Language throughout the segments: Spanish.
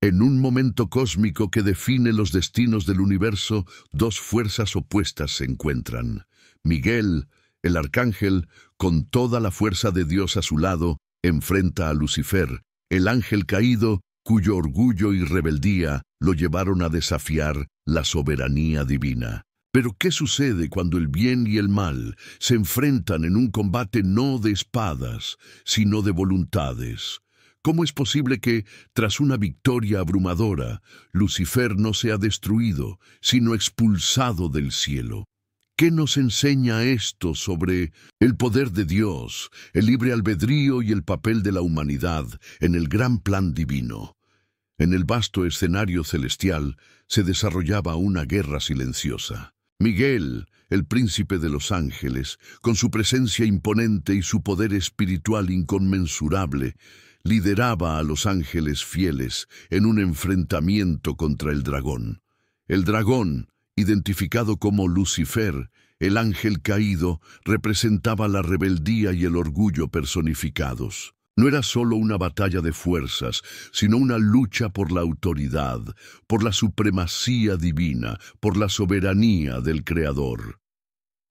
En un momento cósmico que define los destinos del universo, dos fuerzas opuestas se encuentran. Miguel, el arcángel, con toda la fuerza de Dios a su lado, enfrenta a Lucifer, el ángel caído, cuyo orgullo y rebeldía lo llevaron a desafiar la soberanía divina. Pero ¿qué sucede cuando el bien y el mal se enfrentan en un combate no de espadas, sino de voluntades? ¿Cómo es posible que, tras una victoria abrumadora, Lucifer no sea destruido, sino expulsado del cielo? ¿Qué nos enseña esto sobre el poder de Dios, el libre albedrío y el papel de la humanidad en el gran plan divino? En el vasto escenario celestial se desarrollaba una guerra silenciosa. Miguel, el príncipe de los ángeles, con su presencia imponente y su poder espiritual inconmensurable, lideraba a los ángeles fieles en un enfrentamiento contra el dragón. El dragón, identificado como Lucifer, el ángel caído, representaba la rebeldía y el orgullo personificados. No era solo una batalla de fuerzas, sino una lucha por la autoridad, por la supremacía divina, por la soberanía del Creador.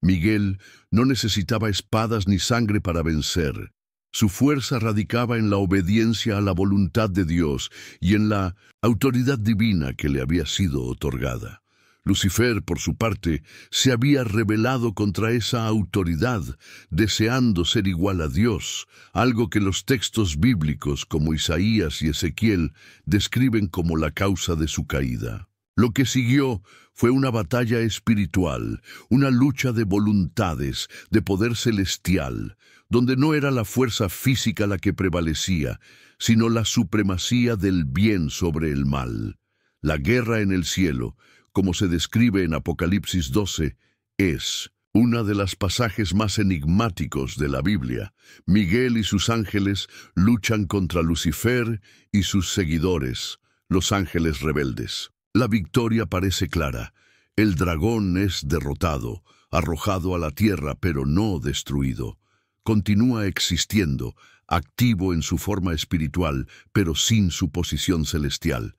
Miguel no necesitaba espadas ni sangre para vencer. Su fuerza radicaba en la obediencia a la voluntad de Dios y en la autoridad divina que le había sido otorgada. Lucifer, por su parte, se había rebelado contra esa autoridad, deseando ser igual a Dios, algo que los textos bíblicos como Isaías y Ezequiel describen como la causa de su caída. Lo que siguió fue una batalla espiritual, una lucha de voluntades, de poder celestial, donde no era la fuerza física la que prevalecía, sino la supremacía del bien sobre el mal. La guerra en el cielo, como se describe en Apocalipsis 12, es una de los pasajes más enigmáticos de la Biblia. Miguel y sus ángeles luchan contra Lucifer y sus seguidores, los ángeles rebeldes. La victoria parece clara. El dragón es derrotado, arrojado a la tierra, pero no destruido. Continúa existiendo, activo en su forma espiritual, pero sin su posición celestial.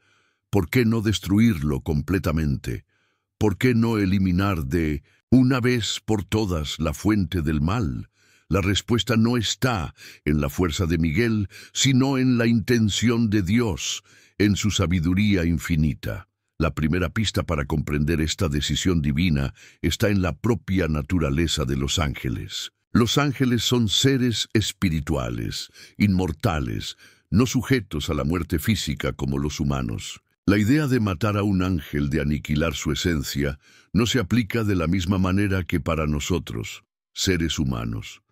¿Por qué no destruirlo completamente? ¿Por qué no eliminar de una vez por todas la fuente del mal? La respuesta no está en la fuerza de Miguel, sino en la intención de Dios, en su sabiduría infinita. La primera pista para comprender esta decisión divina está en la propia naturaleza de los ángeles. Los ángeles son seres espirituales, inmortales, no sujetos a la muerte física como los humanos. La idea de matar a un ángel, de aniquilar su esencia, no se aplica de la misma manera que para nosotros, seres humanos.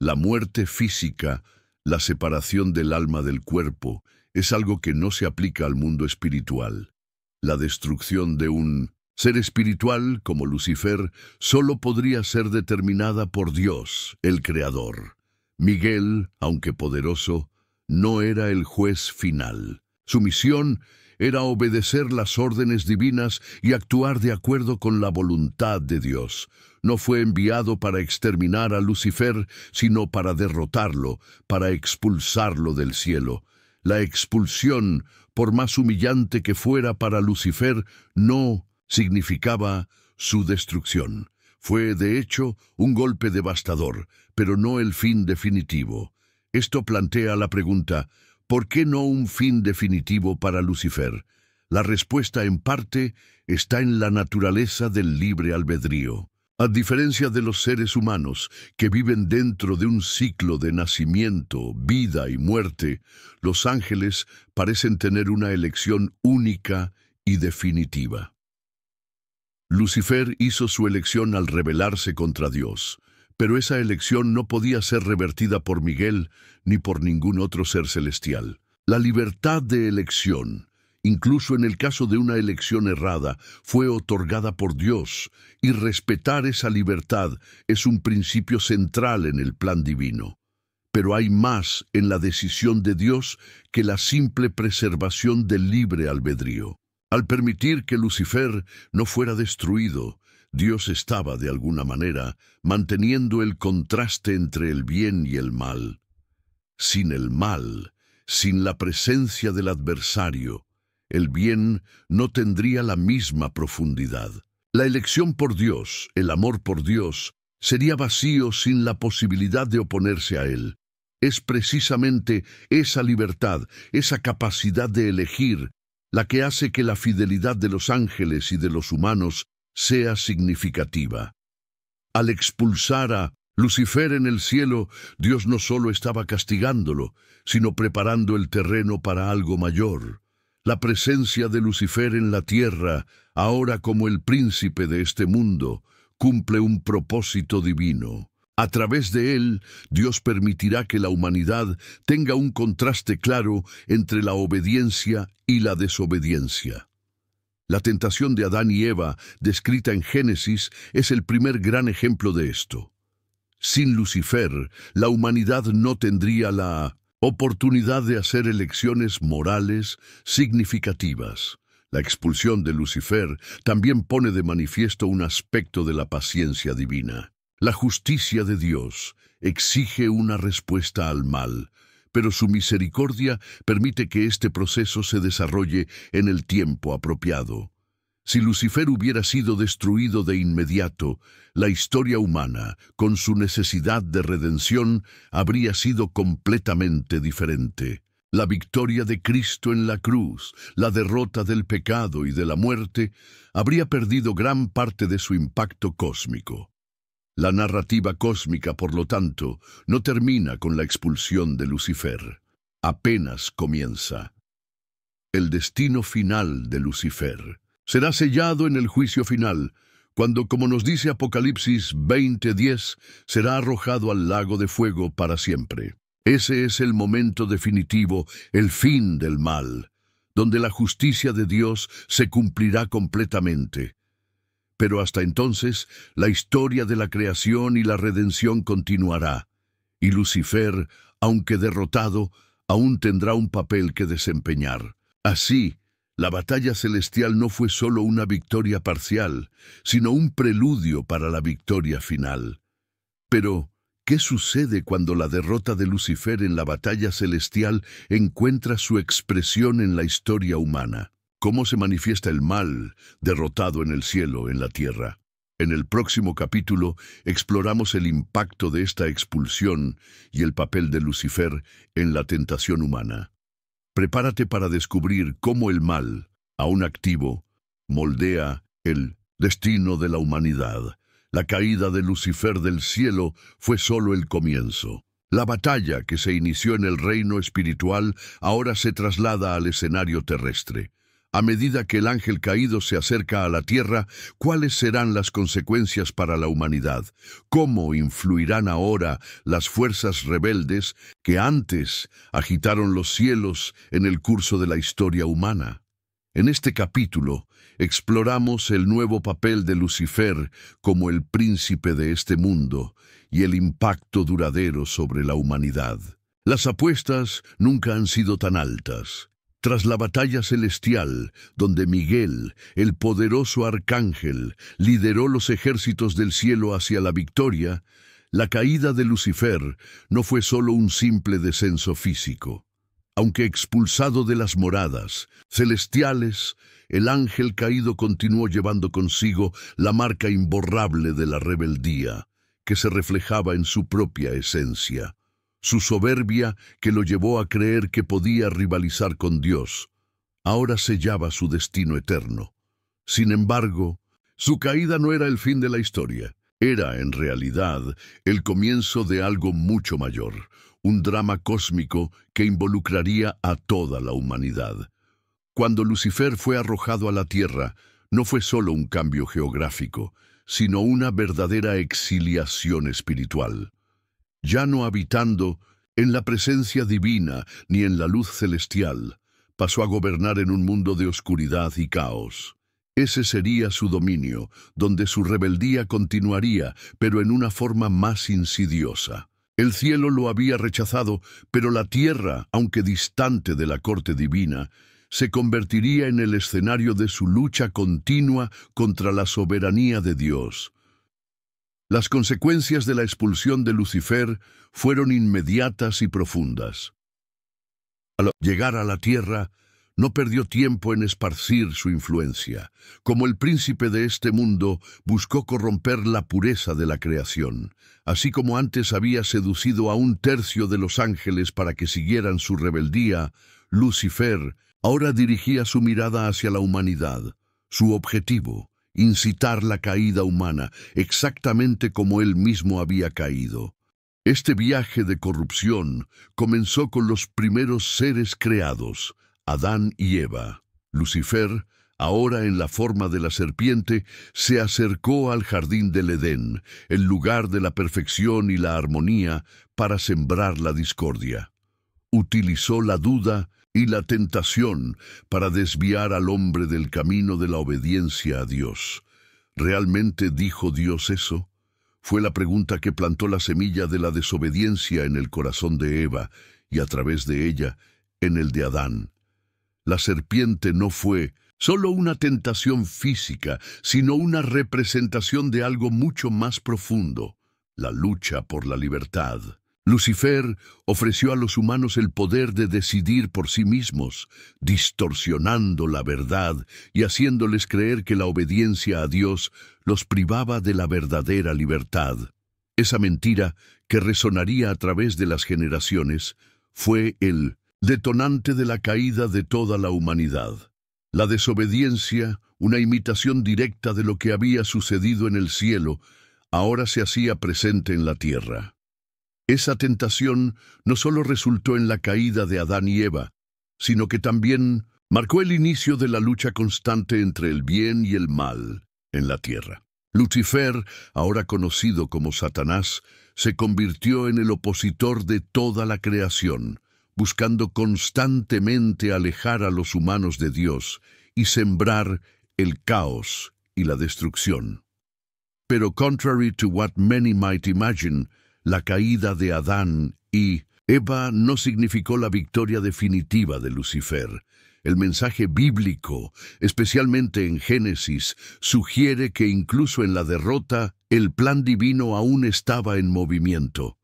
La muerte física, la separación del alma del cuerpo, es algo que no se aplica al mundo espiritual. La destrucción de un ser espiritual, como Lucifer, solo podría ser determinada por Dios, el Creador. Miguel, aunque poderoso, no era el juez final. Su misión era obedecer las órdenes divinas y actuar de acuerdo con la voluntad de Dios. No fue enviado para exterminar a Lucifer, sino para derrotarlo, para expulsarlo del cielo. La expulsión, por más humillante que fuera para Lucifer, no significaba su destrucción. Fue, de hecho, un golpe devastador, pero no el fin definitivo. Esto plantea la pregunta: ¿por qué no un fin definitivo para Lucifer? La respuesta, en parte, está en la naturaleza del libre albedrío. A diferencia de los seres humanos, que viven dentro de un ciclo de nacimiento, vida y muerte, los ángeles parecen tener una elección única y definitiva. Lucifer hizo su elección al rebelarse contra Dios, pero esa elección no podía ser revertida por Miguel ni por ningún otro ser celestial. La libertad de elección, incluso en el caso de una elección errada, fue otorgada por Dios, y respetar esa libertad es un principio central en el plan divino. Pero hay más en la decisión de Dios que la simple preservación del libre albedrío. Al permitir que Lucifer no fuera destruido, Dios estaba, de alguna manera, manteniendo el contraste entre el bien y el mal. Sin el mal, sin la presencia del adversario, el bien no tendría la misma profundidad. La elección por Dios, el amor por Dios, sería vacío sin la posibilidad de oponerse a Él. Es precisamente esa libertad, esa capacidad de elegir, la que hace que la fidelidad de los ángeles y de los humanos sea significativa. Al expulsar a Lucifer en el cielo, Dios no solo estaba castigándolo, sino preparando el terreno para algo mayor. La presencia de Lucifer en la tierra, ahora como el príncipe de este mundo, cumple un propósito divino. A través de él, Dios permitirá que la humanidad tenga un contraste claro entre la obediencia y la desobediencia. La tentación de Adán y Eva, descrita en Génesis, es el primer gran ejemplo de esto. Sin Lucifer, la humanidad no tendría la oportunidad de hacer elecciones morales significativas. La expulsión de Lucifer también pone de manifiesto un aspecto de la paciencia divina. La justicia de Dios exige una respuesta al mal, pero su misericordia permite que este proceso se desarrolle en el tiempo apropiado. Si Lucifer hubiera sido destruido de inmediato, la historia humana, con su necesidad de redención, habría sido completamente diferente. La victoria de Cristo en la cruz, la derrota del pecado y de la muerte, habría perdido gran parte de su impacto cósmico. La narrativa cósmica, por lo tanto, no termina con la expulsión de Lucifer. Apenas comienza. El destino final de Lucifer será sellado en el juicio final, cuando, como nos dice Apocalipsis 20:10, será arrojado al lago de fuego para siempre. Ese es el momento definitivo, el fin del mal, donde la justicia de Dios se cumplirá completamente. Pero hasta entonces, la historia de la creación y la redención continuará, y Lucifer, aunque derrotado, aún tendrá un papel que desempeñar. Así, la batalla celestial no fue solo una victoria parcial, sino un preludio para la victoria final. Pero, ¿qué sucede cuando la derrota de Lucifer en la batalla celestial encuentra su expresión en la historia humana? ¿Cómo se manifiesta el mal derrotado en el cielo, en la tierra? En el próximo capítulo exploramos el impacto de esta expulsión y el papel de Lucifer en la tentación humana. Prepárate para descubrir cómo el mal, aún activo, moldea el destino de la humanidad. La caída de Lucifer del cielo fue solo el comienzo. La batalla que se inició en el reino espiritual ahora se traslada al escenario terrestre. A medida que el ángel caído se acerca a la tierra, ¿cuáles serán las consecuencias para la humanidad? ¿Cómo influirán ahora las fuerzas rebeldes que antes agitaron los cielos en el curso de la historia humana? En este capítulo, exploramos el nuevo papel de Lucifer como el príncipe de este mundo y el impacto duradero sobre la humanidad. Las apuestas nunca han sido tan altas. Tras la batalla celestial, donde Miguel, el poderoso arcángel, lideró los ejércitos del cielo hacia la victoria, la caída de Lucifer no fue solo un simple descenso físico. Aunque expulsado de las moradas celestiales, el ángel caído continuó llevando consigo la marca imborrable de la rebeldía, que se reflejaba en su propia esencia. Su soberbia, que lo llevó a creer que podía rivalizar con Dios, ahora sellaba su destino eterno. Sin embargo, su caída no era el fin de la historia. Era, en realidad, el comienzo de algo mucho mayor, un drama cósmico que involucraría a toda la humanidad. Cuando Lucifer fue arrojado a la tierra, no fue solo un cambio geográfico, sino una verdadera exiliación espiritual. Ya no habitando en la presencia divina ni en la luz celestial, pasó a gobernar en un mundo de oscuridad y caos. Ese sería su dominio, donde su rebeldía continuaría, pero en una forma más insidiosa. El cielo lo había rechazado, pero la tierra, aunque distante de la corte divina, se convertiría en el escenario de su lucha continua contra la soberanía de Dios. Las consecuencias de la expulsión de Lucifer fueron inmediatas y profundas. Al llegar a la tierra, no perdió tiempo en esparcir su influencia. Como el príncipe de este mundo, buscó corromper la pureza de la creación. Así como antes había seducido a 1/3 de los ángeles para que siguieran su rebeldía, Lucifer ahora dirigía su mirada hacia la humanidad. Su objetivo, incitar la caída humana, exactamente como él mismo había caído. Este viaje de corrupción comenzó con los primeros seres creados, Adán y Eva. Lucifer, ahora en la forma de la serpiente, se acercó al jardín del Edén, el lugar de la perfección y la armonía, para sembrar la discordia. Utilizó la duda y la tentación para desviar al hombre del camino de la obediencia a Dios. ¿Realmente dijo Dios eso? Fue la pregunta que plantó la semilla de la desobediencia en el corazón de Eva y a través de ella en el de Adán. La serpiente no fue solo una tentación física, sino una representación de algo mucho más profundo, la lucha por la libertad. Lucifer ofreció a los humanos el poder de decidir por sí mismos, distorsionando la verdad y haciéndoles creer que la obediencia a Dios los privaba de la verdadera libertad. Esa mentira, que resonaría a través de las generaciones, fue el detonante de la caída de toda la humanidad. La desobediencia, una imitación directa de lo que había sucedido en el cielo, ahora se hacía presente en la tierra. Esa tentación no solo resultó en la caída de Adán y Eva, sino que también marcó el inicio de la lucha constante entre el bien y el mal en la tierra. Lucifer, ahora conocido como Satanás, se convirtió en el opositor de toda la creación, buscando constantemente alejar a los humanos de Dios y sembrar el caos y la destrucción. Pero contrary to what many might imagine, la caída de Adán y Eva no significó la victoria definitiva de Lucifer. El mensaje bíblico, especialmente en Génesis, sugiere que incluso en la derrota, el plan divino aún estaba en movimiento.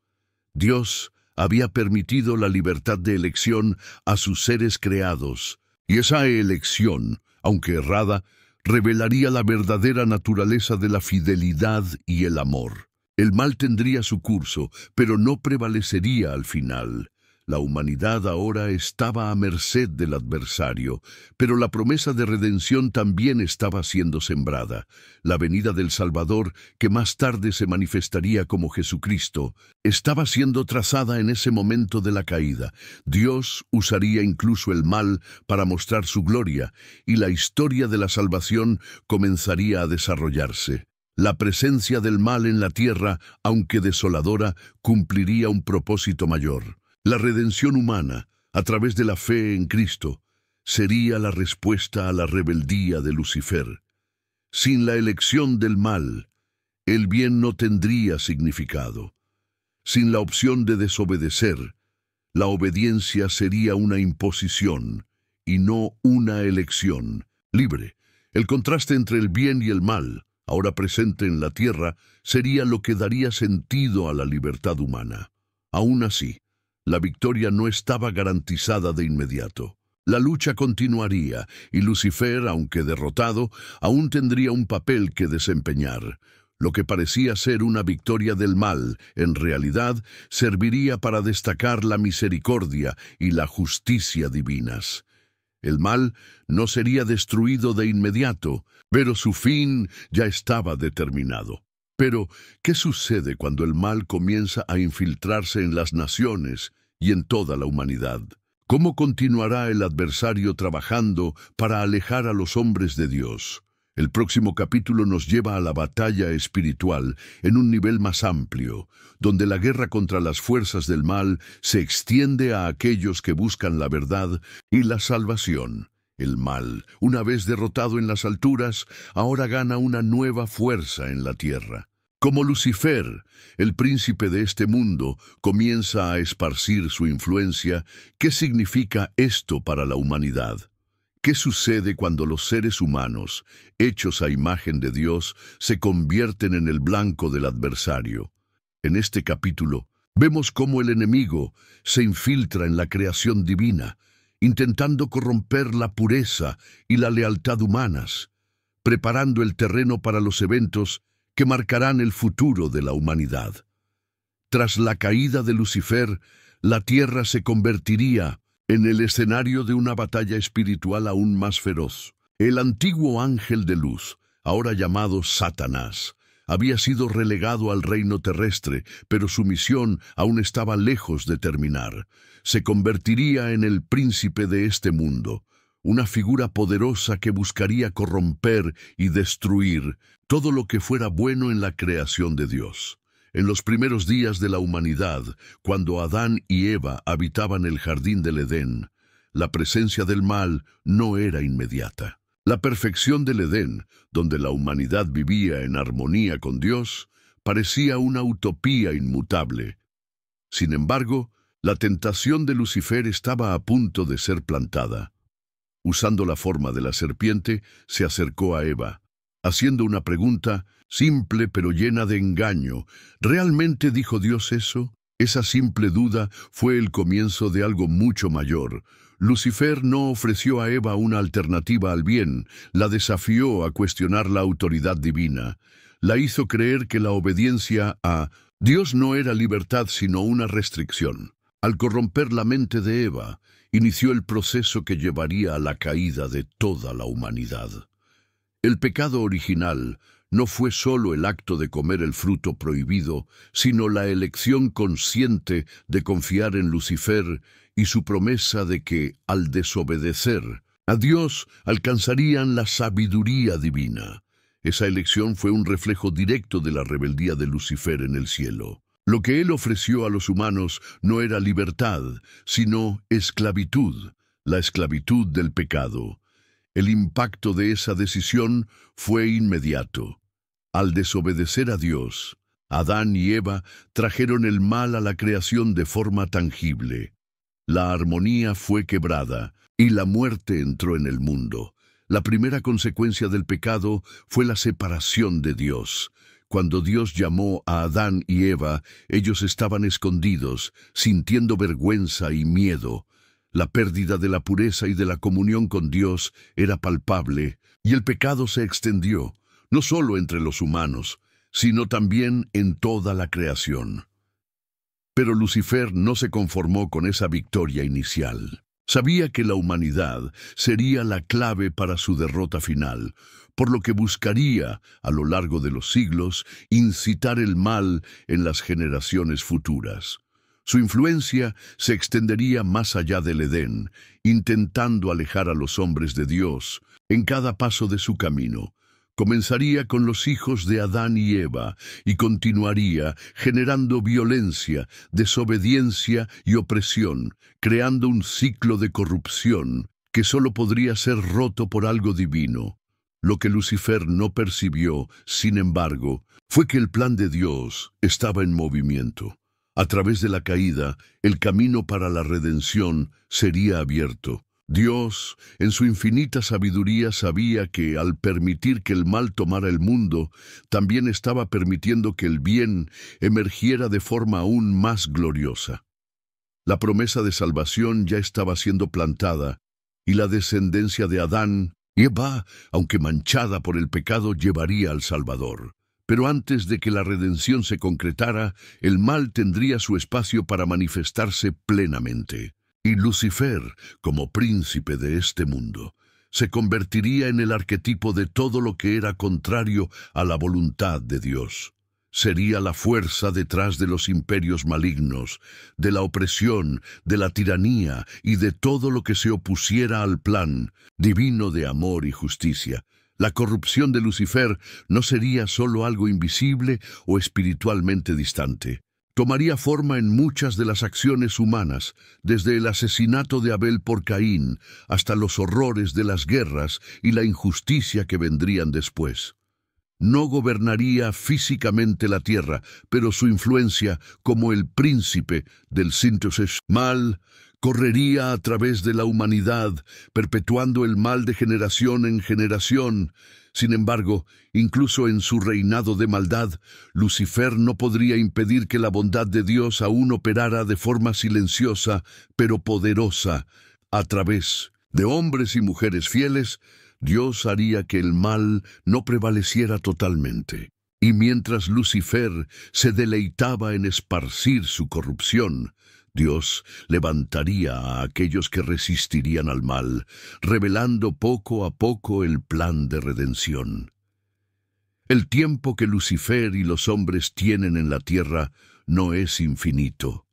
Dios había permitido la libertad de elección a sus seres creados, y esa elección, aunque errada, revelaría la verdadera naturaleza de la fidelidad y el amor. El mal tendría su curso, pero no prevalecería al final. La humanidad ahora estaba a merced del adversario, pero la promesa de redención también estaba siendo sembrada. La venida del Salvador, que más tarde se manifestaría como Jesucristo, estaba siendo trazada en ese momento de la caída. Dios usaría incluso el mal para mostrar su gloria, y la historia de la salvación comenzaría a desarrollarse. La presencia del mal en la tierra, aunque desoladora, cumpliría un propósito mayor. La redención humana, a través de la fe en Cristo, sería la respuesta a la rebeldía de Lucifer. Sin la elección del mal, el bien no tendría significado. Sin la opción de desobedecer, la obediencia sería una imposición y no una elección libre. El contraste entre el bien y el mal, ahora presente en la tierra, sería lo que daría sentido a la libertad humana. Aún así, la victoria no estaba garantizada de inmediato. La lucha continuaría, y Lucifer, aunque derrotado, aún tendría un papel que desempeñar. Lo que parecía ser una victoria del mal, en realidad, serviría para destacar la misericordia y la justicia divinas. El mal no sería destruido de inmediato, pero su fin ya estaba determinado. Pero, ¿qué sucede cuando el mal comienza a infiltrarse en las naciones y en toda la humanidad? ¿Cómo continuará el adversario trabajando para alejar a los hombres de Dios? El próximo capítulo nos lleva a la batalla espiritual en un nivel más amplio, donde la guerra contra las fuerzas del mal se extiende a aquellos que buscan la verdad y la salvación. El mal, una vez derrotado en las alturas, ahora gana una nueva fuerza en la tierra. Como Lucifer, el príncipe de este mundo, comienza a esparcir su influencia, ¿qué significa esto para la humanidad? ¿Qué sucede cuando los seres humanos, hechos a imagen de Dios, se convierten en el blanco del adversario? En este capítulo, vemos cómo el enemigo se infiltra en la creación divina intentando corromper la pureza y la lealtad humanas, preparando el terreno para los eventos que marcarán el futuro de la humanidad. Tras la caída de Lucifer, la tierra se convertiría en el escenario de una batalla espiritual aún más feroz. El antiguo ángel de luz, ahora llamado Satanás, había sido relegado al reino terrestre, pero su misión aún estaba lejos de terminar. Se convertiría en el príncipe de este mundo, una figura poderosa que buscaría corromper y destruir todo lo que fuera bueno en la creación de Dios. En los primeros días de la humanidad, cuando Adán y Eva habitaban el jardín del Edén, la presencia del mal no era inmediata. La perfección del Edén, donde la humanidad vivía en armonía con Dios, parecía una utopía inmutable. Sin embargo, la tentación de Lucifer estaba a punto de ser plantada. Usando la forma de la serpiente, se acercó a Eva, haciendo una pregunta simple pero llena de engaño. ¿Realmente dijo Dios eso? Esa simple duda fue el comienzo de algo mucho mayor. Lucifer no ofreció a Eva una alternativa al bien, la desafió a cuestionar la autoridad divina. La hizo creer que la obediencia a Dios no era libertad sino una restricción. Al corromper la mente de Eva, inició el proceso que llevaría a la caída de toda la humanidad. El pecado original no fue solo el acto de comer el fruto prohibido, sino la elección consciente de confiar en Lucifer y su promesa de que, al desobedecer a Dios, alcanzarían la sabiduría divina. Esa elección fue un reflejo directo de la rebeldía de Lucifer en el cielo. Lo que él ofreció a los humanos no era libertad, sino esclavitud, la esclavitud del pecado. El impacto de esa decisión fue inmediato. Al desobedecer a Dios, Adán y Eva trajeron el mal a la creación de forma tangible. La armonía fue quebrada y la muerte entró en el mundo. La primera consecuencia del pecado fue la separación de Dios. Cuando Dios llamó a Adán y Eva, ellos estaban escondidos, sintiendo vergüenza y miedo. La pérdida de la pureza y de la comunión con Dios era palpable, y el pecado se extendió, no solo entre los humanos, sino también en toda la creación. Pero Lucifer no se conformó con esa victoria inicial. Sabía que la humanidad sería la clave para su derrota final, por lo que buscaría, a lo largo de los siglos, incitar el mal en las generaciones futuras. Su influencia se extendería más allá del Edén, intentando alejar a los hombres de Dios en cada paso de su camino. Comenzaría con los hijos de Adán y Eva y continuaría generando violencia, desobediencia y opresión, creando un ciclo de corrupción que solo podría ser roto por algo divino. Lo que Lucifer no percibió, sin embargo, fue que el plan de Dios estaba en movimiento. A través de la caída, el camino para la redención sería abierto. Dios, en su infinita sabiduría, sabía que, al permitir que el mal tomara el mundo, también estaba permitiendo que el bien emergiera de forma aún más gloriosa. La promesa de salvación ya estaba siendo plantada, y la descendencia de Adán y Eva, aunque manchada por el pecado, llevaría al Salvador. Pero antes de que la redención se concretara, el mal tendría su espacio para manifestarse plenamente. Y Lucifer, como príncipe de este mundo, se convertiría en el arquetipo de todo lo que era contrario a la voluntad de Dios. Sería la fuerza detrás de los imperios malignos, de la opresión, de la tiranía y de todo lo que se opusiera al plan divino de amor y justicia. La corrupción de Lucifer no sería solo algo invisible o espiritualmente distante. Tomaría forma en muchas de las acciones humanas, desde el asesinato de Abel por Caín hasta los horrores de las guerras y la injusticia que vendrían después. No gobernaría físicamente la tierra, pero su influencia, como el príncipe del síntesis mal, correría a través de la humanidad, perpetuando el mal de generación en generación. Sin embargo, incluso en su reinado de maldad, Lucifer no podría impedir que la bondad de Dios aún operara de forma silenciosa, pero poderosa. A través de hombres y mujeres fieles, Dios haría que el mal no prevaleciera totalmente. Y mientras Lucifer se deleitaba en esparcir su corrupción, Dios levantaría a aquellos que resistirían al mal, revelando poco a poco el plan de redención. El tiempo que Lucifer y los hombres tienen en la tierra no es infinito.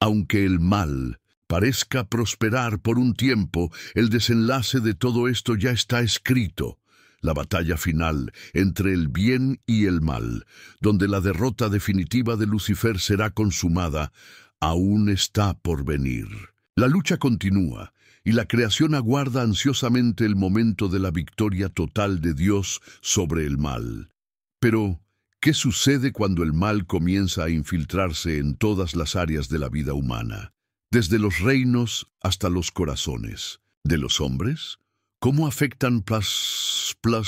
Aunque el mal parezca prosperar por un tiempo, el desenlace de todo esto ya está escrito. La batalla final entre el bien y el mal, donde la derrota definitiva de Lucifer será consumada, aún está por venir. La lucha continúa, y la creación aguarda ansiosamente el momento de la victoria total de Dios sobre el mal. Pero, ¿qué sucede cuando el mal comienza a infiltrarse en todas las áreas de la vida humana? Desde los reinos hasta los corazones. ¿De los hombres? ¿Cómo afectan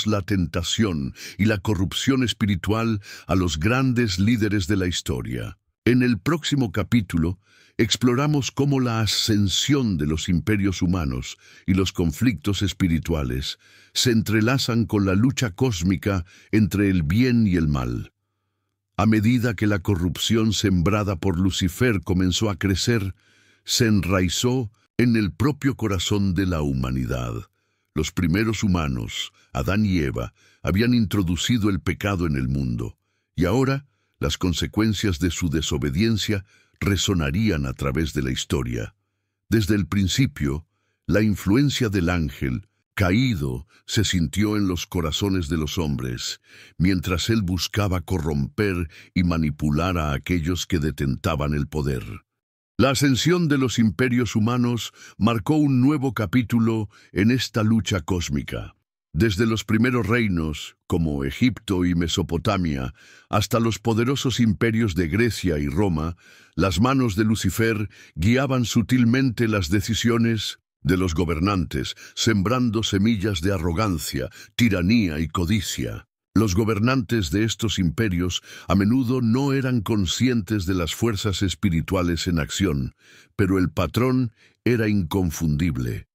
la tentación y la corrupción espiritual a los grandes líderes de la historia? En el próximo capítulo, exploramos cómo la ascensión de los imperios humanos y los conflictos espirituales se entrelazan con la lucha cósmica entre el bien y el mal. A medida que la corrupción sembrada por Lucifer comenzó a crecer, se enraizó en el propio corazón de la humanidad. Los primeros humanos, Adán y Eva, habían introducido el pecado en el mundo, y ahora las consecuencias de su desobediencia resonarían a través de la historia. Desde el principio, la influencia del ángel caído se sintió en los corazones de los hombres, mientras él buscaba corromper y manipular a aquellos que detentaban el poder. La ascensión de los imperios humanos marcó un nuevo capítulo en esta lucha cósmica. Desde los primeros reinos, como Egipto y Mesopotamia, hasta los poderosos imperios de Grecia y Roma, las manos de Lucifer guiaban sutilmente las decisiones de los gobernantes, sembrando semillas de arrogancia, tiranía y codicia. Los gobernantes de estos imperios a menudo no eran conscientes de las fuerzas espirituales en acción, pero el patrón era inconfundible.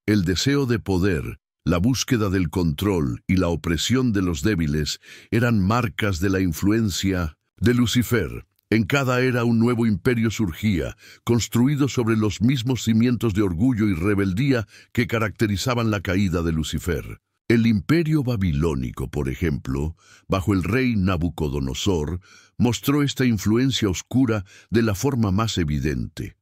El deseo de poder, la búsqueda del control y la opresión de los débiles eran marcas de la influencia de Lucifer. En cada era un nuevo imperio surgía, construido sobre los mismos cimientos de orgullo y rebeldía que caracterizaban la caída de Lucifer. El imperio babilónico, por ejemplo, bajo el rey Nabucodonosor, mostró esta influencia oscura de la forma más evidente.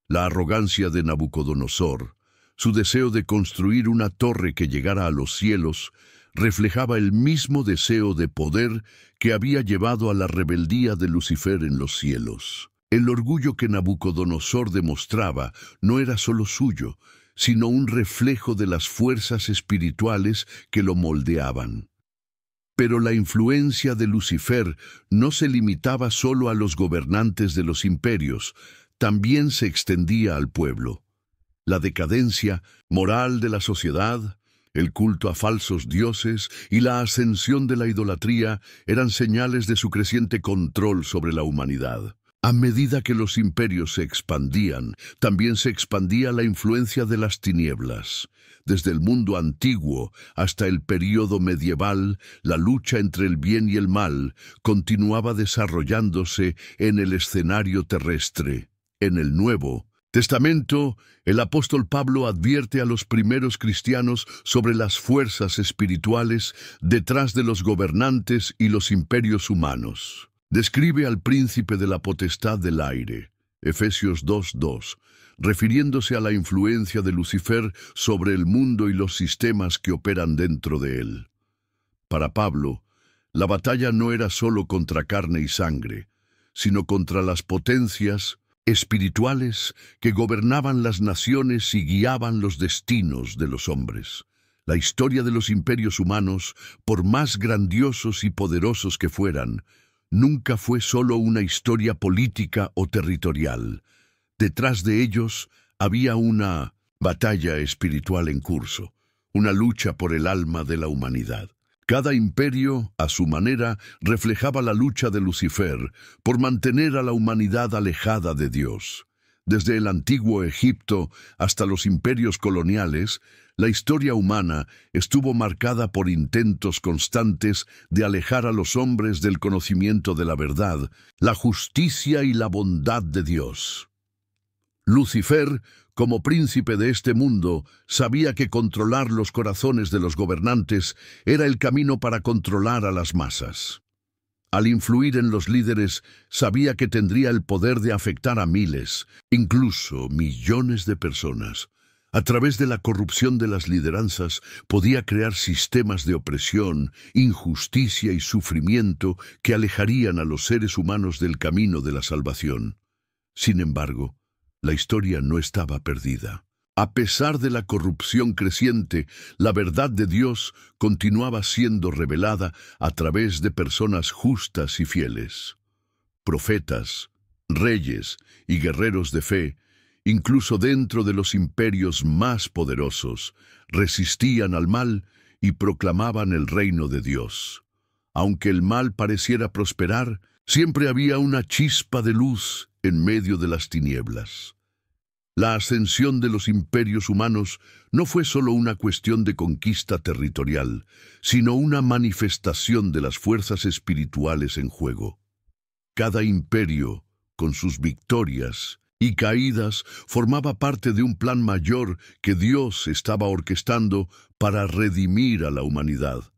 La arrogancia de Nabucodonosor, su deseo de construir una torre que llegara a los cielos, reflejaba el mismo deseo de poder que había llevado a la rebeldía de Lucifer en los cielos. El orgullo que Nabucodonosor demostraba no era solo suyo, sino un reflejo de las fuerzas espirituales que lo moldeaban. Pero la influencia de Lucifer no se limitaba solo a los gobernantes de los imperios, también se extendía al pueblo. La decadencia moral de la sociedad, el culto a falsos dioses y la ascensión de la idolatría eran señales de su creciente control sobre la humanidad. A medida que los imperios se expandían, también se expandía la influencia de las tinieblas. Desde el mundo antiguo hasta el período medieval, la lucha entre el bien y el mal continuaba desarrollándose en el escenario terrestre. En el Nuevo Testamento, el apóstol Pablo advierte a los primeros cristianos sobre las fuerzas espirituales detrás de los gobernantes y los imperios humanos. Describe al príncipe de la potestad del aire, Efesios 2:2, refiriéndose a la influencia de Lucifer sobre el mundo y los sistemas que operan dentro de él. Para Pablo, la batalla no era solo contra carne y sangre, sino contra las potencias espirituales que gobernaban las naciones y guiaban los destinos de los hombres. La historia de los imperios humanos, por más grandiosos y poderosos que fueran, nunca fue solo una historia política o territorial. Detrás de ellos había una batalla espiritual en curso, una lucha por el alma de la humanidad. Cada imperio, a su manera, reflejaba la lucha de Lucifer por mantener a la humanidad alejada de Dios. Desde el antiguo Egipto hasta los imperios coloniales, la historia humana estuvo marcada por intentos constantes de alejar a los hombres del conocimiento de la verdad, la justicia y la bondad de Dios. Lucifer, como príncipe de este mundo, sabía que controlar los corazones de los gobernantes era el camino para controlar a las masas. Al influir en los líderes, sabía que tendría el poder de afectar a miles, incluso millones de personas. A través de la corrupción de las lideranzas, podía crear sistemas de opresión, injusticia y sufrimiento que alejarían a los seres humanos del camino de la salvación. Sin embargo, la historia no estaba perdida. A pesar de la corrupción creciente, la verdad de Dios continuaba siendo revelada a través de personas justas y fieles. Profetas, reyes y guerreros de fe, incluso dentro de los imperios más poderosos, resistían al mal y proclamaban el reino de Dios. Aunque el mal pareciera prosperar, siempre había una chispa de luz en medio de las tinieblas. La ascensión de los imperios humanos no fue solo una cuestión de conquista territorial, sino una manifestación de las fuerzas espirituales en juego. Cada imperio, con sus victorias y caídas, formaba parte de un plan mayor que Dios estaba orquestando para redimir a la humanidad.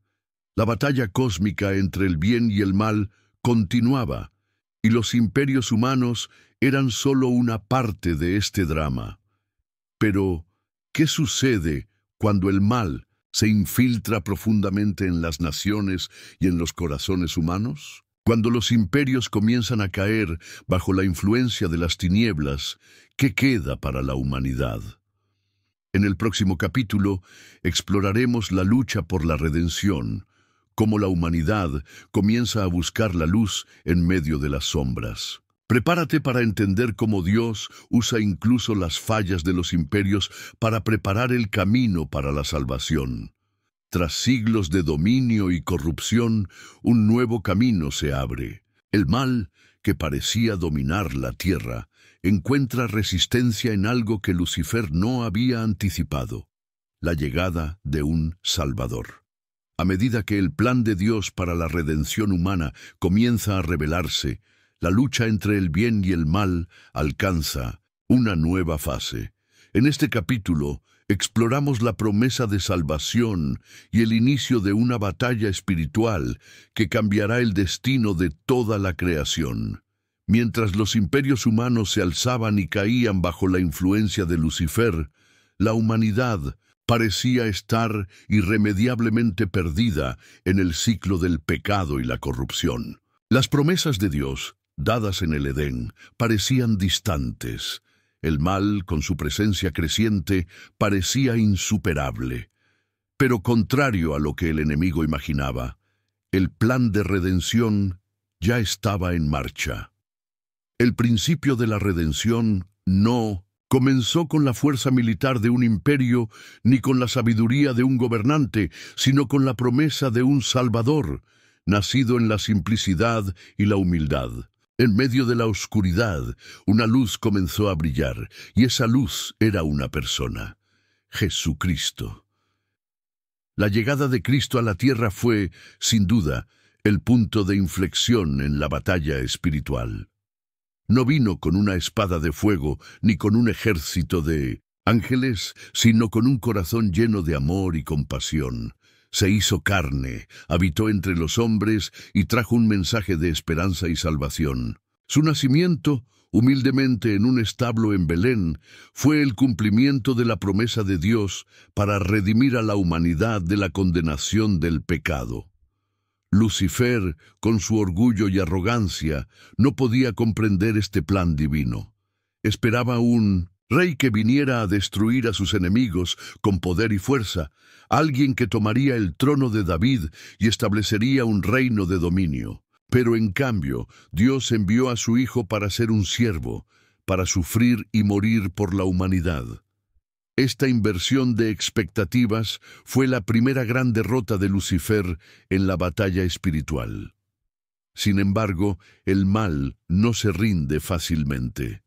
La batalla cósmica entre el bien y el mal continuaba, y los imperios humanos eran solo una parte de este drama. Pero, ¿qué sucede cuando el mal se infiltra profundamente en las naciones y en los corazones humanos? Cuando los imperios comienzan a caer bajo la influencia de las tinieblas, ¿qué queda para la humanidad? En el próximo capítulo exploraremos la lucha por la redención, cómo la humanidad comienza a buscar la luz en medio de las sombras. Prepárate para entender cómo Dios usa incluso las fallas de los imperios para preparar el camino para la salvación. Tras siglos de dominio y corrupción, un nuevo camino se abre. El mal, que parecía dominar la tierra, encuentra resistencia en algo que Lucifer no había anticipado: la llegada de un Salvador. A medida que el plan de Dios para la redención humana comienza a revelarse, la lucha entre el bien y el mal alcanza una nueva fase. En este capítulo exploramos la promesa de salvación y el inicio de una batalla espiritual que cambiará el destino de toda la creación. Mientras los imperios humanos se alzaban y caían bajo la influencia de Lucifer, la humanidad parecía estar irremediablemente perdida en el ciclo del pecado y la corrupción. Las promesas de Dios, dadas en el Edén, parecían distantes. El mal, con su presencia creciente, parecía insuperable. Pero contrario a lo que el enemigo imaginaba, el plan de redención ya estaba en marcha. El principio de la redención no comenzó con la fuerza militar de un imperio ni con la sabiduría de un gobernante, sino con la promesa de un Salvador, nacido en la simplicidad y la humildad. En medio de la oscuridad, una luz comenzó a brillar, y esa luz era una persona: Jesucristo. La llegada de Cristo a la tierra fue, sin duda, el punto de inflexión en la batalla espiritual. No vino con una espada de fuego ni con un ejército de ángeles, sino con un corazón lleno de amor y compasión. Se hizo carne, habitó entre los hombres y trajo un mensaje de esperanza y salvación. Su nacimiento, humildemente en un establo en Belén, fue el cumplimiento de la promesa de Dios para redimir a la humanidad de la condenación del pecado. Lucifer, con su orgullo y arrogancia, no podía comprender este plan divino. Esperaba un rey que viniera a destruir a sus enemigos con poder y fuerza, alguien que tomaría el trono de David y establecería un reino de dominio. Pero en cambio, Dios envió a su Hijo para ser un siervo, para sufrir y morir por la humanidad. Esta inversión de expectativas fue la primera gran derrota de Lucifer en la batalla espiritual. Sin embargo, el mal no se rinde fácilmente.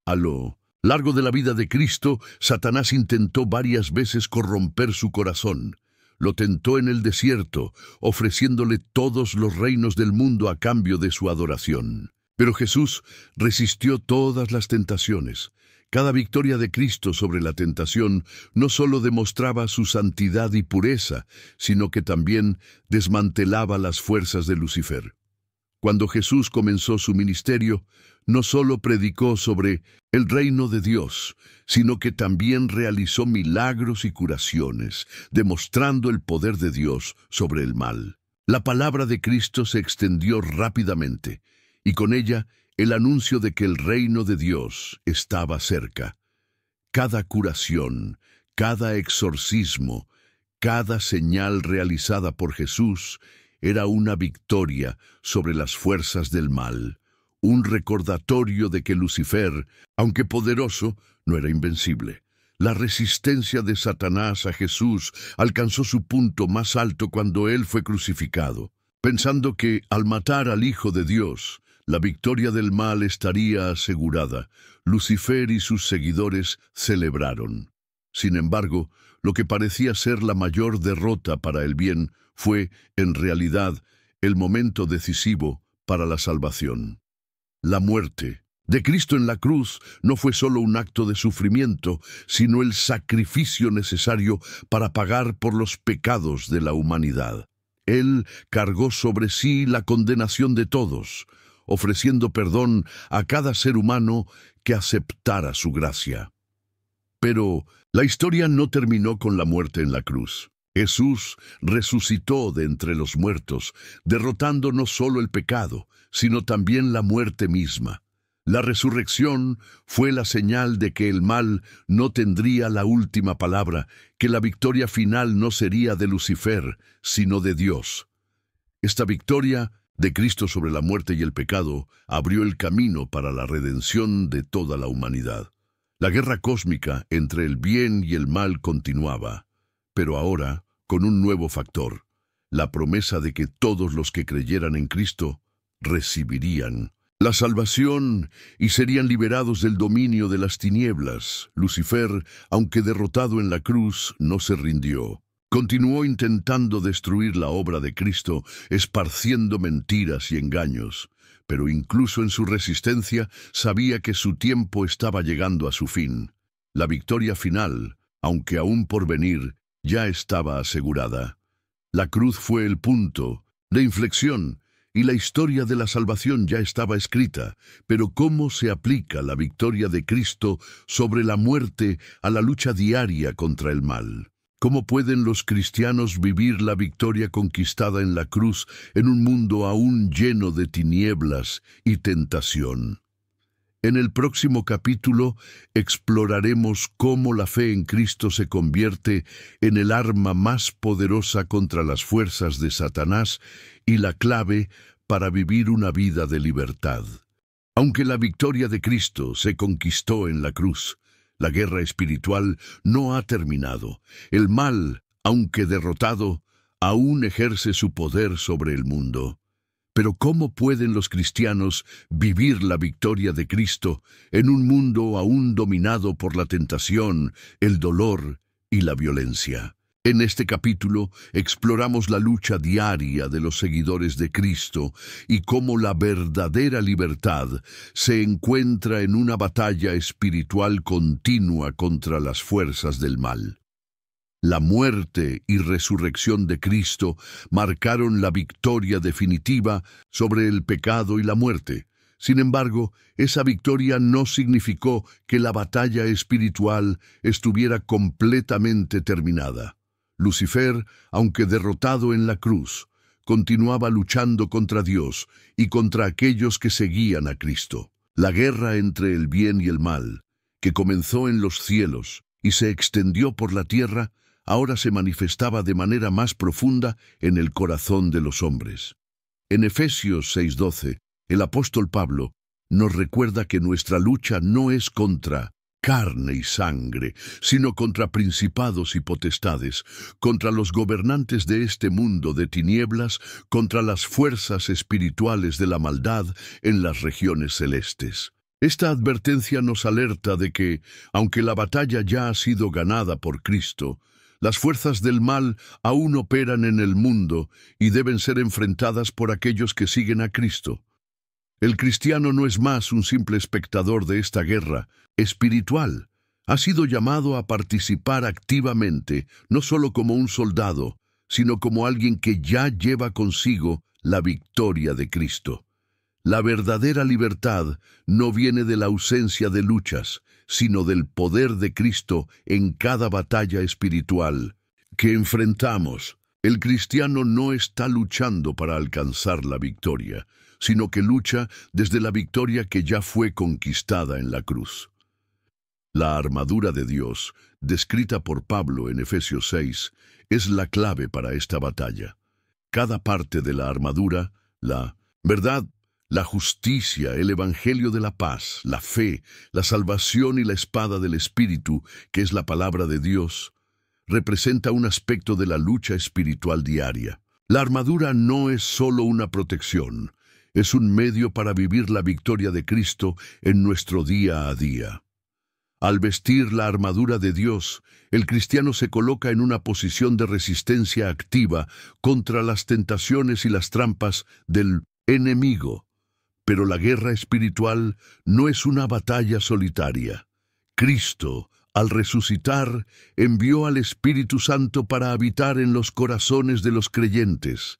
A lo largo de la vida de Cristo, Satanás intentó varias veces corromper su corazón. Lo tentó en el desierto, ofreciéndole todos los reinos del mundo a cambio de su adoración. Pero Jesús resistió todas las tentaciones. Cada victoria de Cristo sobre la tentación no solo demostraba su santidad y pureza, sino que también desmantelaba las fuerzas de Lucifer. Cuando Jesús comenzó su ministerio, no solo predicó sobre el reino de Dios, sino que también realizó milagros y curaciones, demostrando el poder de Dios sobre el mal. La palabra de Cristo se extendió rápidamente, y con ella el anuncio de que el reino de Dios estaba cerca. Cada curación, cada exorcismo, cada señal realizada por Jesús era una victoria sobre las fuerzas del mal, un recordatorio de que Lucifer, aunque poderoso, no era invencible. La resistencia de Satanás a Jesús alcanzó su punto más alto cuando él fue crucificado, pensando que, al matar al Hijo de Dios, la victoria del mal estaría asegurada. Lucifer y sus seguidores celebraron. Sin embargo, lo que parecía ser la mayor derrota para el bien fue, en realidad, el momento decisivo para la salvación. La muerte de Cristo en la cruz no fue solo un acto de sufrimiento, sino el sacrificio necesario para pagar por los pecados de la humanidad. Él cargó sobre sí la condenación de todos, ofreciendo perdón a cada ser humano que aceptara su gracia. Pero la historia no terminó con la muerte en la cruz. Jesús resucitó de entre los muertos, derrotando no solo el pecado, sino también la muerte misma. La resurrección fue la señal de que el mal no tendría la última palabra, que la victoria final no sería de Lucifer, sino de Dios. Esta victoria de Cristo sobre la muerte y el pecado abrió el camino para la redención de toda la humanidad. La guerra cósmica entre el bien y el mal continuaba, pero ahora con un nuevo factor, la promesa de que todos los que creyeran en Cristo recibirían la salvación y serían liberados del dominio de las tinieblas. Lucifer, aunque derrotado en la cruz, no se rindió. Continuó intentando destruir la obra de Cristo, esparciendo mentiras y engaños. Pero incluso en su resistencia, sabía que su tiempo estaba llegando a su fin. La victoria final, aunque aún por venir, ya estaba asegurada. La cruz fue el punto de inflexión, y la historia de la salvación ya estaba escrita. Pero ¿cómo se aplica la victoria de Cristo sobre la muerte a la lucha diaria contra el mal? ¿Cómo pueden los cristianos vivir la victoria conquistada en la cruz en un mundo aún lleno de tinieblas y tentación? En el próximo capítulo exploraremos cómo la fe en Cristo se convierte en el arma más poderosa contra las fuerzas de Satanás y la clave para vivir una vida de libertad. Aunque la victoria de Cristo se conquistó en la cruz, la guerra espiritual no ha terminado. El mal, aunque derrotado, aún ejerce su poder sobre el mundo. Pero ¿cómo pueden los cristianos vivir la victoria de Cristo en un mundo aún dominado por la tentación, el dolor y la violencia? En este capítulo exploramos la lucha diaria de los seguidores de Cristo y cómo la verdadera libertad se encuentra en una batalla espiritual continua contra las fuerzas del mal. La muerte y resurrección de Cristo marcaron la victoria definitiva sobre el pecado y la muerte. Sin embargo, esa victoria no significó que la batalla espiritual estuviera completamente terminada. Lucifer, aunque derrotado en la cruz, continuaba luchando contra Dios y contra aquellos que seguían a Cristo. La guerra entre el bien y el mal, que comenzó en los cielos y se extendió por la tierra, ahora se manifestaba de manera más profunda en el corazón de los hombres. En Efesios 6:12, el apóstol Pablo nos recuerda que nuestra lucha no es contra carne y sangre, sino contra principados y potestades, contra los gobernantes de este mundo de tinieblas, contra las fuerzas espirituales de la maldad en las regiones celestes. Esta advertencia nos alerta de que, aunque la batalla ya ha sido ganada por Cristo, las fuerzas del mal aún operan en el mundo y deben ser enfrentadas por aquellos que siguen a Cristo. El cristiano no es más un simple espectador de esta guerra espiritual. Ha sido llamado a participar activamente, no solo como un soldado, sino como alguien que ya lleva consigo la victoria de Cristo. La verdadera libertad no viene de la ausencia de luchas, sino del poder de Cristo en cada batalla espiritual que enfrentamos. El cristiano no está luchando para alcanzar la victoria, sino que lucha desde la victoria que ya fue conquistada en la cruz. La armadura de Dios, descrita por Pablo en Efesios 6, es la clave para esta batalla. Cada parte de la armadura, la verdad, la justicia, el evangelio de la paz, la fe, la salvación y la espada del Espíritu, que es la palabra de Dios, representa un aspecto de la lucha espiritual diaria. La armadura no es solo una protección, es un medio para vivir la victoria de Cristo en nuestro día a día. Al vestir la armadura de Dios, el cristiano se coloca en una posición de resistencia activa contra las tentaciones y las trampas del enemigo. Pero la guerra espiritual no es una batalla solitaria. Cristo, al resucitar, envió al Espíritu Santo para habitar en los corazones de los creyentes.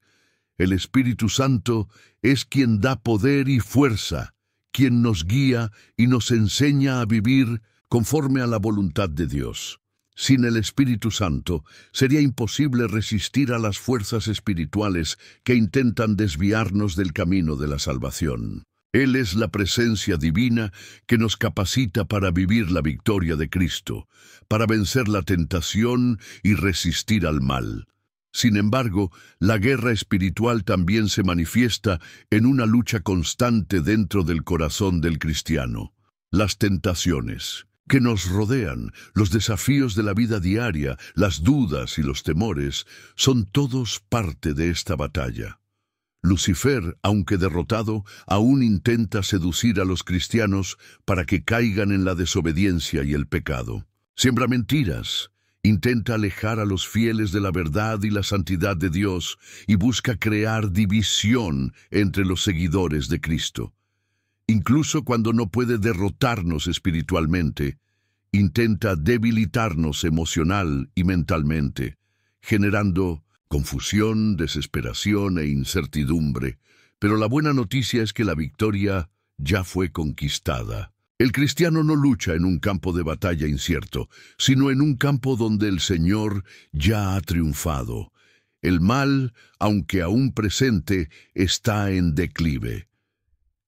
El Espíritu Santo es quien da poder y fuerza, quien nos guía y nos enseña a vivir conforme a la voluntad de Dios. Sin el Espíritu Santo, sería imposible resistir a las fuerzas espirituales que intentan desviarnos del camino de la salvación. Él es la presencia divina que nos capacita para vivir la victoria de Cristo, para vencer la tentación y resistir al mal. Sin embargo, la guerra espiritual también se manifiesta en una lucha constante dentro del corazón del cristiano. Las tentaciones que nos rodean, los desafíos de la vida diaria, las dudas y los temores, son todos parte de esta batalla. Lucifer, aunque derrotado, aún intenta seducir a los cristianos para que caigan en la desobediencia y el pecado. Siembra mentiras, intenta alejar a los fieles de la verdad y la santidad de Dios y busca crear división entre los seguidores de Cristo. Incluso cuando no puede derrotarnos espiritualmente, intenta debilitarnos emocional y mentalmente, generando confusión, desesperación e incertidumbre. Pero la buena noticia es que la victoria ya fue conquistada. El cristiano no lucha en un campo de batalla incierto, sino en un campo donde el Señor ya ha triunfado. El mal, aunque aún presente, está en declive.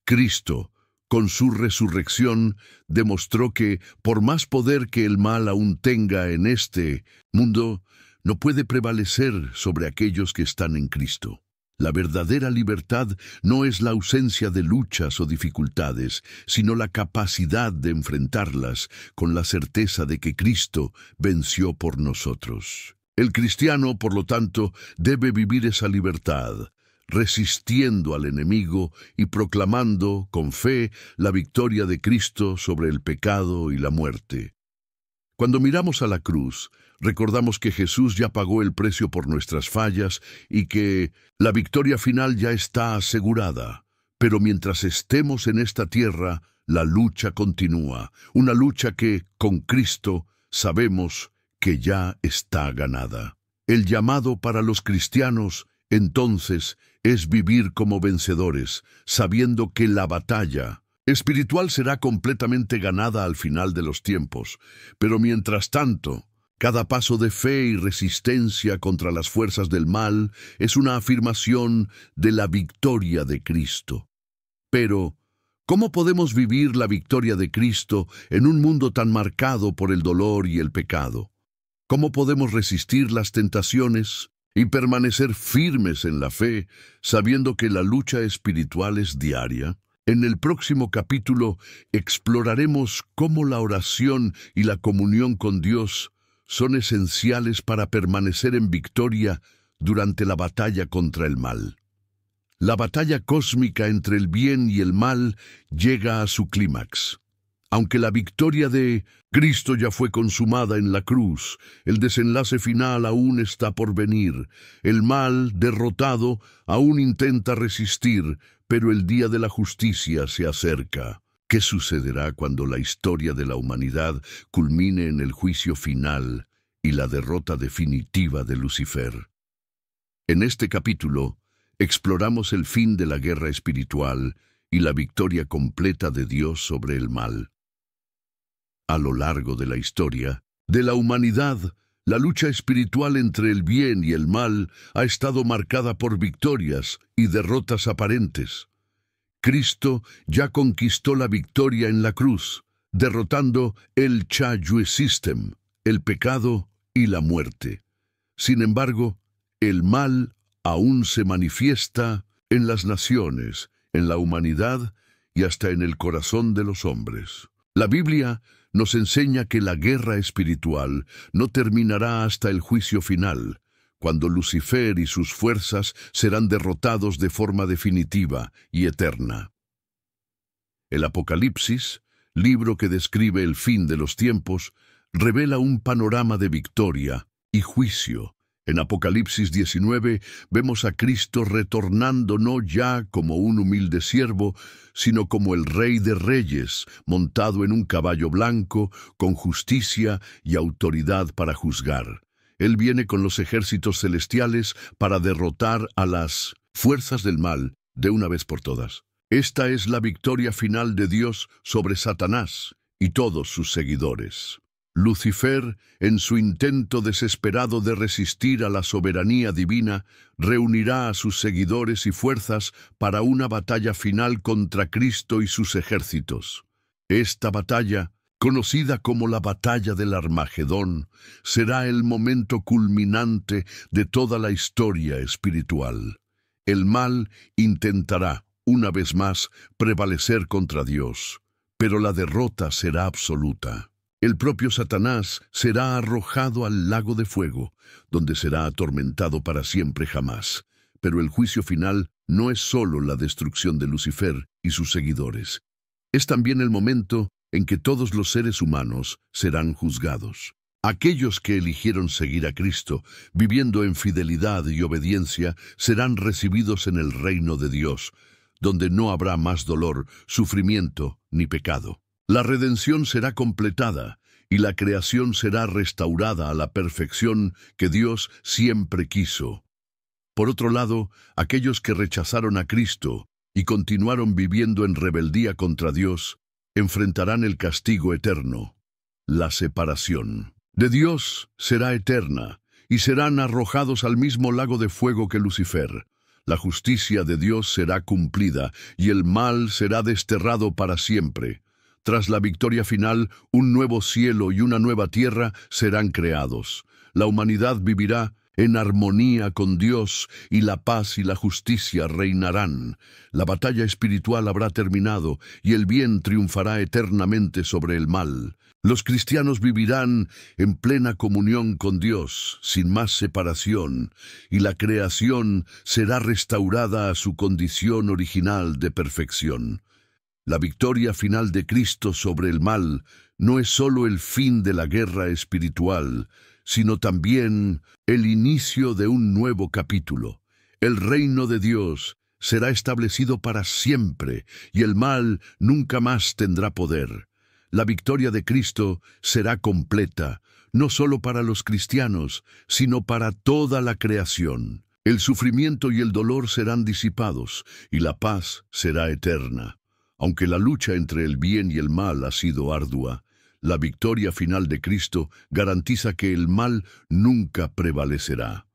Cristo, con su resurrección, demostró que, por más poder que el mal aún tenga en este mundo, no puede prevalecer sobre aquellos que están en Cristo. La verdadera libertad no es la ausencia de luchas o dificultades, sino la capacidad de enfrentarlas con la certeza de que Cristo venció por nosotros. El cristiano, por lo tanto, debe vivir esa libertad, resistiendo al enemigo y proclamando con fe la victoria de Cristo sobre el pecado y la muerte. Cuando miramos a la cruz, recordamos que Jesús ya pagó el precio por nuestras fallas y que la victoria final ya está asegurada. Pero mientras estemos en esta tierra, la lucha continúa, una lucha que, con Cristo, sabemos que ya está ganada. El llamado para los cristianos, entonces, es vivir como vencedores, sabiendo que la batalla espiritual será completamente ganada al final de los tiempos. Pero mientras tanto, cada paso de fe y resistencia contra las fuerzas del mal es una afirmación de la victoria de Cristo. Pero, ¿cómo podemos vivir la victoria de Cristo en un mundo tan marcado por el dolor y el pecado? ¿Cómo podemos resistir las tentaciones y permanecer firmes en la fe, sabiendo que la lucha espiritual es diaria? En el próximo capítulo exploraremos cómo la oración y la comunión con Dios son esenciales para permanecer en victoria durante la batalla contra el mal. La batalla cósmica entre el bien y el mal llega a su clímax. Aunque la victoria de Cristo ya fue consumada en la cruz, el desenlace final aún está por venir. El mal, derrotado, aún intenta resistir, pero el día de la justicia se acerca. ¿Qué sucederá cuando la historia de la humanidad culmine en el juicio final y la derrota definitiva de Lucifer? En este capítulo, exploramos el fin de la guerra espiritual y la victoria completa de Dios sobre el mal. A lo largo de la historia de la humanidad, la lucha espiritual entre el bien y el mal ha estado marcada por victorias y derrotas aparentes. Cristo ya conquistó la victoria en la cruz, derrotando el Cha-Yue System, el pecado y la muerte. Sin embargo, el mal aún se manifiesta en las naciones, en la humanidad y hasta en el corazón de los hombres. La Biblia nos enseña que la guerra espiritual no terminará hasta el juicio final, cuando Lucifer y sus fuerzas serán derrotados de forma definitiva y eterna. El Apocalipsis, libro que describe el fin de los tiempos, revela un panorama de victoria y juicio. En Apocalipsis 19 vemos a Cristo retornando no ya como un humilde siervo, sino como el Rey de Reyes, montado en un caballo blanco, con justicia y autoridad para juzgar. Él viene con los ejércitos celestiales para derrotar a las fuerzas del mal de una vez por todas. Esta es la victoria final de Dios sobre Satanás y todos sus seguidores. Lucifer, en su intento desesperado de resistir a la soberanía divina, reunirá a sus seguidores y fuerzas para una batalla final contra Cristo y sus ejércitos. Esta batalla, conocida como la batalla del Armagedón, será el momento culminante de toda la historia espiritual. El mal intentará, una vez más, prevalecer contra Dios, pero la derrota será absoluta. El propio Satanás será arrojado al lago de fuego, donde será atormentado para siempre jamás. Pero el juicio final no es solo la destrucción de Lucifer y sus seguidores. Es también el momento en que todos los seres humanos serán juzgados. Aquellos que eligieron seguir a Cristo, viviendo en fidelidad y obediencia, serán recibidos en el reino de Dios, donde no habrá más dolor, sufrimiento ni pecado. La redención será completada y la creación será restaurada a la perfección que Dios siempre quiso. Por otro lado, aquellos que rechazaron a Cristo y continuaron viviendo en rebeldía contra Dios, enfrentarán el castigo eterno. La separación de Dios será eterna y serán arrojados al mismo lago de fuego que Lucifer. La justicia de Dios será cumplida y el mal será desterrado para siempre. Tras la victoria final, un nuevo cielo y una nueva tierra serán creados. La humanidad vivirá en armonía con Dios y la paz y la justicia reinarán. La batalla espiritual habrá terminado y el bien triunfará eternamente sobre el mal. Los cristianos vivirán en plena comunión con Dios, sin más separación, y la creación será restaurada a su condición original de perfección. La victoria final de Cristo sobre el mal no es solo el fin de la guerra espiritual, sino también el inicio de un nuevo capítulo. El reino de Dios será establecido para siempre y el mal nunca más tendrá poder. La victoria de Cristo será completa, no solo para los cristianos, sino para toda la creación. El sufrimiento y el dolor serán disipados y la paz será eterna. Aunque la lucha entre el bien y el mal ha sido ardua, la victoria final de Cristo garantiza que el mal nunca prevalecerá.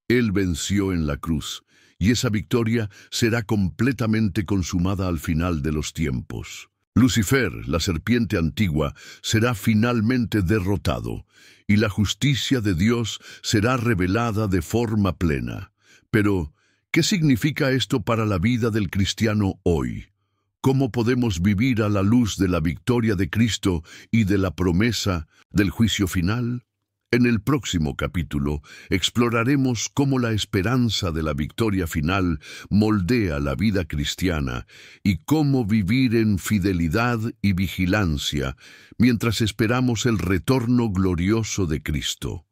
Él venció en la cruz, y esa victoria será completamente consumada al final de los tiempos. Lucifer, la serpiente antigua, será finalmente derrotado, y la justicia de Dios será revelada de forma plena. Pero, ¿qué significa esto para la vida del cristiano hoy? ¿Cómo podemos vivir a la luz de la victoria de Cristo y de la promesa del juicio final? En el próximo capítulo exploraremos cómo la esperanza de la victoria final moldea la vida cristiana y cómo vivir en fidelidad y vigilancia mientras esperamos el retorno glorioso de Cristo.